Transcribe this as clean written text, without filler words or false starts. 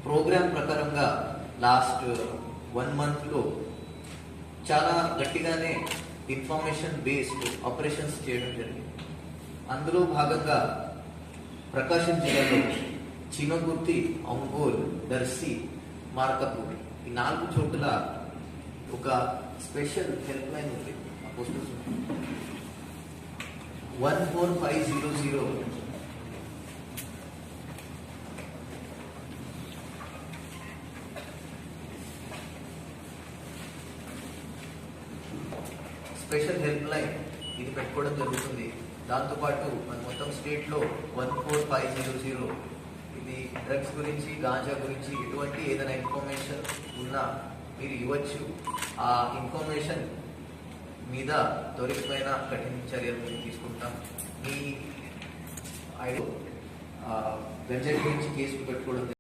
Programme ప్రకారంగా last 1 monthలో చాలా గట్టిగానే ఇన్ఫర్మేషన్ బేస్డ్ ఆపరేషన్స్ చేయడం జరిగింది. అందులో భాగంగా ప్రకాశం జిల్లాలో చీమకుర్తి, ఒంగోలు, దర్శి, మార్కపూర్ ఈ 4 చోట్ల ఒక స్పెషల్ హెల్ప్ లైన్ ఉంది. 14500 స్పెషల్ హెల్ప్ లైన్ ఇది పెట్టుకోవడం జరుగుతుంది. దాంతోపాటు మన మొత్తం స్టేట్లో 14500 ఇది డ్రగ్స్ గురించి, గాంజా గురించి ఎటువంటి ఏదైనా ఇన్ఫర్మేషన్ ఉన్నా మీరు ఇవ్వచ్చు. ఆ ఇన్ఫర్మేషన్ మీద త్వరితమైన కఠిన చర్యలు మేము తీసుకుంటాం. మీ గంజాయి గురించి కేసు పెట్టుకోవడం